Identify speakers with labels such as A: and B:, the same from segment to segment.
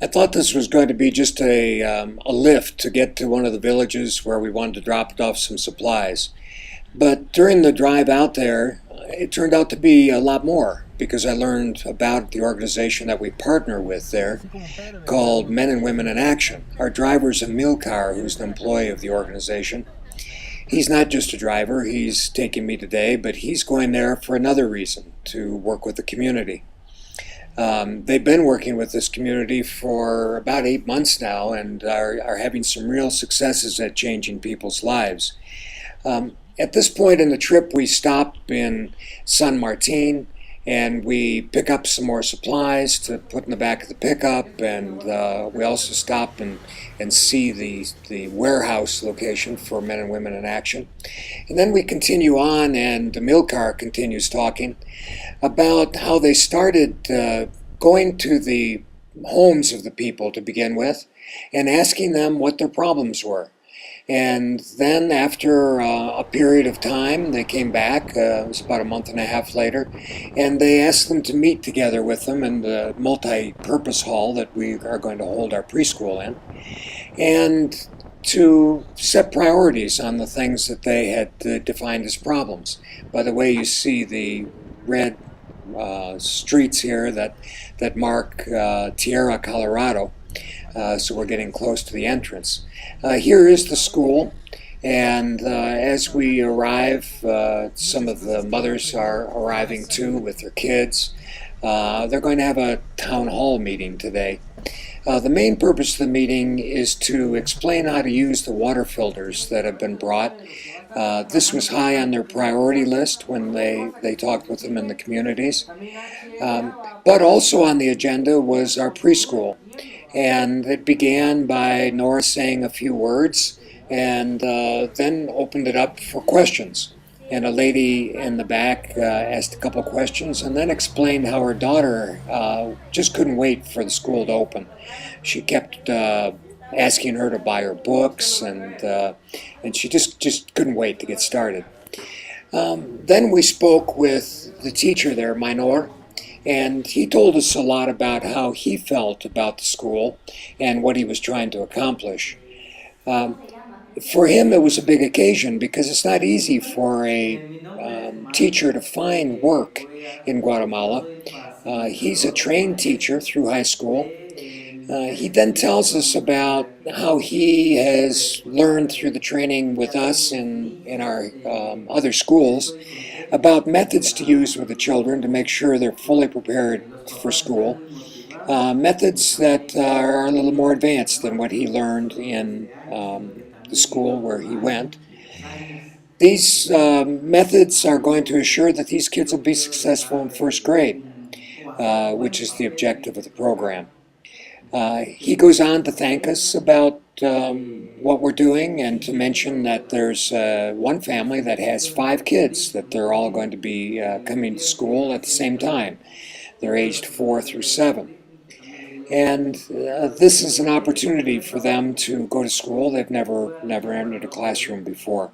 A: I thought this was going to be just a lift to get to one of the villages where we wanted to drop off some supplies. But during the drive out there, it turned out to be a lot more because I learned about the organization that we partner with there called Men and Women in Action. Our driver's Amilcar, who's an employee of the organization. He's not just a driver, he's taking me today, but he's going there for another reason, to work with the community. They've been working with this community for about 8 months now and are having some real successes at changing people's lives. At this point in the trip, we stop in San Martin and we pick up some more supplies to put in the back of the pickup, and we also stop and see the warehouse location for Men and Women in Action. And then we continue on, and Amilcar continues talking about how they started going to the homes of the people to begin with and asking them what their problems were. And then after a period of time, they came back, it was about a month and a half later, and they asked them to meet together with them in the multi-purpose hall that we are going to hold our preschool in, and to set priorities on the things that they had defined as problems. By the way, you see the red streets here that mark Tierra Colorado. So we're getting close to the entrance. Here is the school, and as we arrive, some of the mothers are arriving too with their kids. They're going to have a town hall meeting today. The main purpose of the meeting is to explain how to use the water filters that have been brought. This was high on their priority list when they talked with them in the communities. But also on the agenda was our preschool. And it began by Nora saying a few words and then opened it up for questions. And a lady in the back asked a couple questions and then explained how her daughter just couldn't wait for the school to open. She kept asking her to buy her books, and she just couldn't wait to get started. Then we spoke with the teacher there, Minor, and he told us a lot about how he felt about the school and what he was trying to accomplish. For him, it was a big occasion because it's not easy for a teacher to find work in Guatemala. He's a trained teacher through high school. He then tells us about how he has learned through the training with us in our other schools about methods to use with the children to make sure they're fully prepared for school. Methods that are a little more advanced than what he learned in the school where he went. These methods are going to assure that these kids will be successful in first grade, which is the objective of the program. He goes on to thank us about what we're doing and to mention that there's one family that has 5 kids that they're all going to be coming to school at the same time. They're aged 4 through 7. And this is an opportunity for them to go to school. They've never entered a classroom before.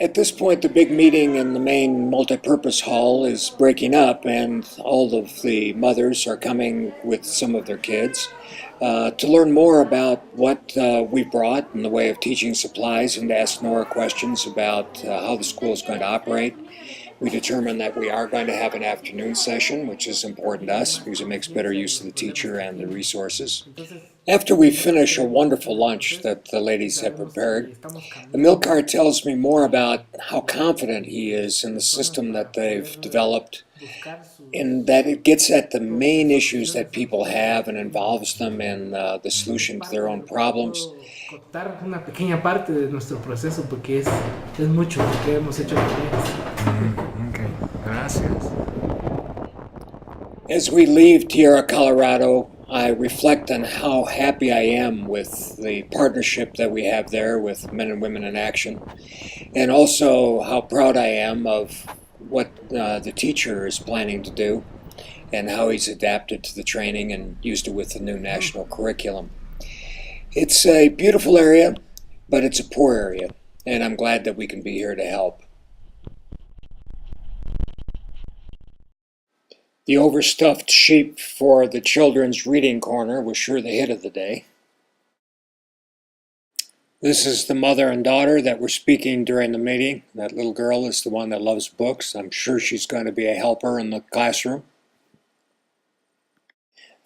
A: At this point, the big meeting in the main multipurpose hall is breaking up, and all of the mothers are coming with some of their kids to learn more about what we brought in the way of teaching supplies and to ask Nora questions about how the school is going to operate. We determined that we are going to have an afternoon session, which is important to us because it makes better use of the teacher and the resources. After we finish a wonderful lunch that the ladies have prepared, Amilcar tells me more about how confident he is in the system that they've developed, in that it gets at the main issues that people have and involves them in the solution to their own problems.
B: Contar una pequeña parte de nuestro proceso porque es mucho lo que hemos hecho con ellos.
C: Okay, gracias.
A: As we leave Tierra Colorado, I reflect on how happy I am with the partnership that we have there with Men and Women in Action, and also how proud I am of what the teacher is planning to do and how he's adapted to the training and used it with the new national curriculum. It's a beautiful area, but it's a poor area, and I'm glad that we can be here to help. The overstuffed sheep for the children's reading corner was sure the hit of the day. This is the mother and daughter that were speaking during the meeting. That little girl is the one that loves books. I'm sure she's going to be a helper in the classroom.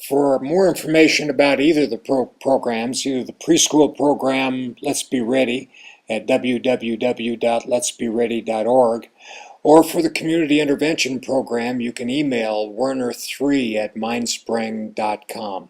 A: For more information about either of the programs, either the preschool program Let's Be Ready at www.letsbeready.org, or for the community intervention program, you can email werner3@mindspring.com.